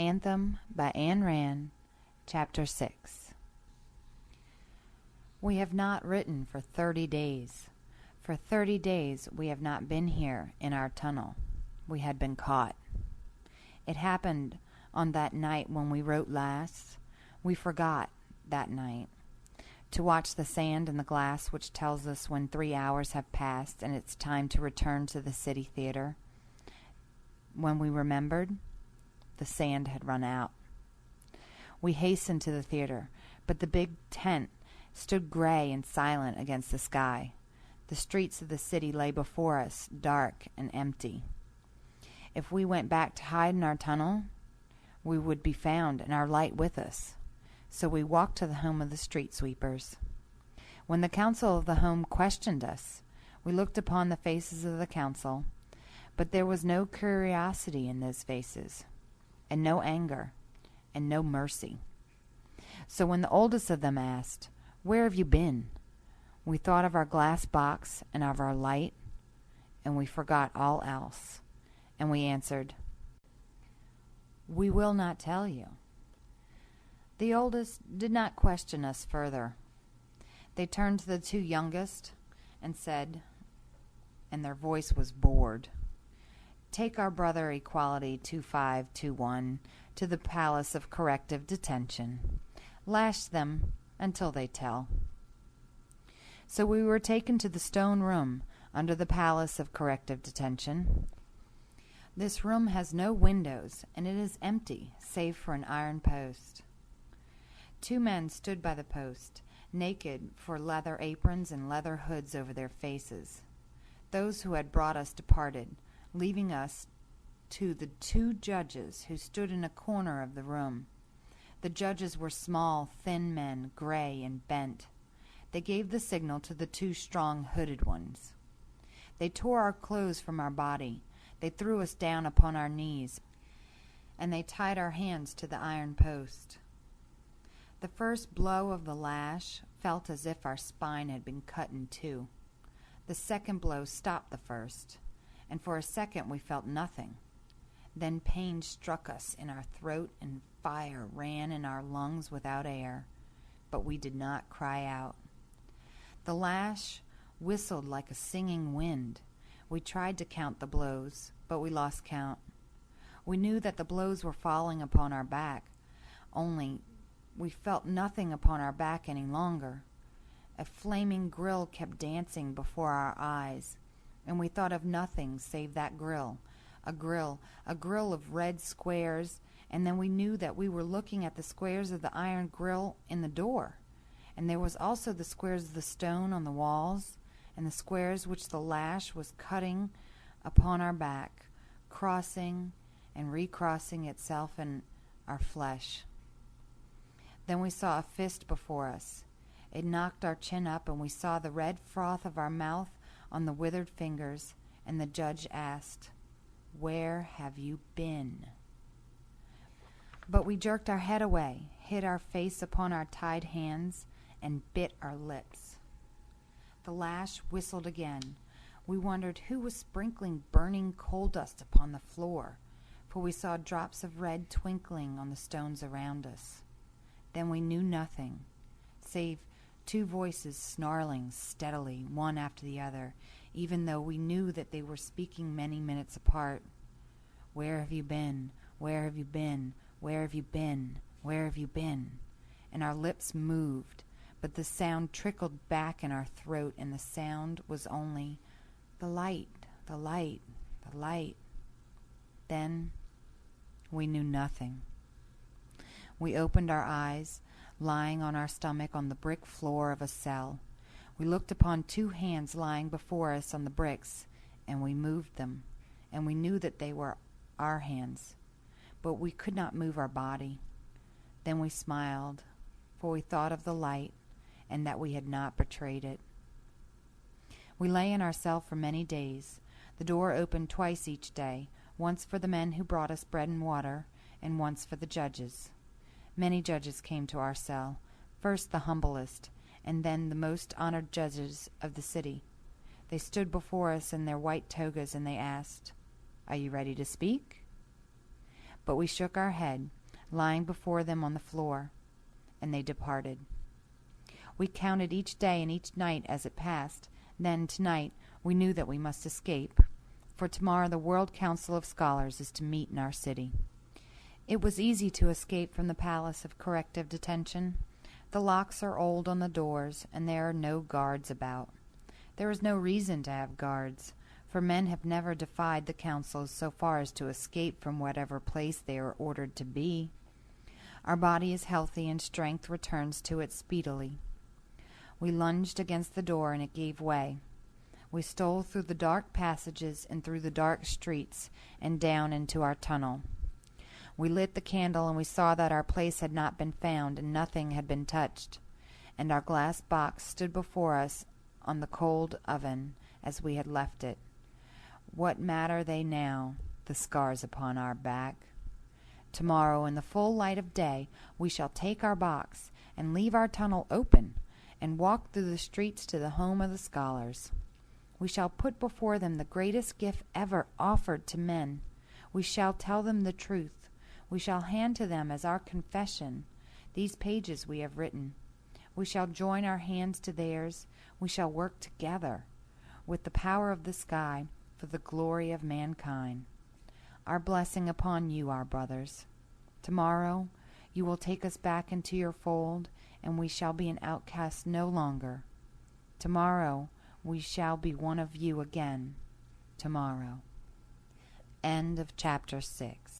Anthem by Ayn Rand, Chapter 6. We have not written for 30 days. For 30 days we have not been here in our tunnel. We had been caught. It happened on that night when we wrote last. We forgot that night to watch the sand in the glass which tells us when 3 hours have passed and it's time to return to the city theater. When we remembered, the sand had run out. We hastened to the theater, but the big tent stood gray and silent against the sky. The streets of the city lay before us, dark and empty. If we went back to hide in our tunnel, we would be found and our light with us. So we walked to the home of the street sweepers. When the council of the home questioned us, we looked upon the faces of the council, but there was no curiosity in those faces, and no anger, and no mercy. So when the oldest of them asked, "Where have you been?" we thought of our glass box and of our light, and we forgot all else, and we answered, "We will not tell you." The oldest did not question us further. They turned to the two youngest and said, and their voice was bored, "Take our brother Equality 2521 to the Palace of Corrective Detention. Lash them until they tell." So we were taken to the stone room under the Palace of Corrective Detention. This room has no windows, and it is empty, save for an iron post. 2 men stood by the post, naked, for leather aprons and leather hoods over their faces. Those who had brought us departed, leaving us to the 2 judges who stood in a corner of the room. The judges were small, thin men, gray and bent. They gave the signal to the 2 strong, hooded ones. They tore our clothes from our body. They threw us down upon our knees, and they tied our hands to the iron post. The first blow of the lash felt as if our spine had been cut in 2. The second blow stopped the first, and for a second we felt nothing. Then pain struck us in our throat and fire ran in our lungs without air, but we did not cry out. The lash whistled like a singing wind. We tried to count the blows, but we lost count. We knew that the blows were falling upon our back, only we felt nothing upon our back any longer. A flaming grill kept dancing before our eyes, and we thought of nothing save that grill, a grill of red squares, and then we knew that we were looking at the squares of the iron grill in the door, and there was also the squares of the stone on the walls, and the squares which the lash was cutting upon our back, crossing and recrossing itself in our flesh. Then we saw a fist before us. It knocked our chin up, and we saw the red froth of our mouth on the withered fingers, and the judge asked, "Where have you been?" But we jerked our head away, hid our face upon our tied hands, and bit our lips. The lash whistled again. We wondered who was sprinkling burning coal dust upon the floor, for we saw drops of red twinkling on the stones around us. Then we knew nothing, save 2 voices snarling steadily, one after the other, even though we knew that they were speaking many minutes apart. "Where have you been? Where have you been? Where have you been? Where have you been?" And our lips moved, but the sound trickled back in our throat, and the sound was only, "The light, the light, the light." Then we knew nothing. We opened our eyes, lying on our stomach on the brick floor of a cell. We looked upon 2 hands lying before us on the bricks, and we moved them, and we knew that they were our hands, but we could not move our body. Then we smiled, for we thought of the light, and that we had not betrayed it. We lay in our cell for many days. The door opened twice each day, once for the men who brought us bread and water, and once for the judges. Many judges came to our cell, first the humblest, and then the most honored judges of the city. They stood before us in their white togas, and they asked, "Are you ready to speak?" But we shook our head, lying before them on the floor, and they departed. We counted each day and each night as it passed. Then, tonight, we knew that we must escape, for tomorrow the World Council of Scholars is to meet in our city. It was easy to escape from the Palace of Corrective Detention. The locks are old on the doors, and there are no guards about. There is no reason to have guards, for men have never defied the councils so far as to escape from whatever place they are ordered to be. Our body is healthy, and strength returns to it speedily. We lunged against the door, and it gave way. We stole through the dark passages and through the dark streets and down into our tunnel. We lit the candle, and we saw that our place had not been found, and nothing had been touched, and our glass box stood before us on the cold oven as we had left it. What matter they now, the scars upon our back? Tomorrow, in the full light of day, we shall take our box and leave our tunnel open and walk through the streets to the home of the scholars. We shall put before them the greatest gift ever offered to men. We shall tell them the truth. We shall hand to them as our confession these pages we have written. We shall join our hands to theirs. We shall work together with the power of the sky for the glory of mankind. Our blessing upon you, our brothers. Tomorrow you will take us back into your fold, and we shall be an outcast no longer. Tomorrow we shall be one of you again. Tomorrow. End of chapter 6.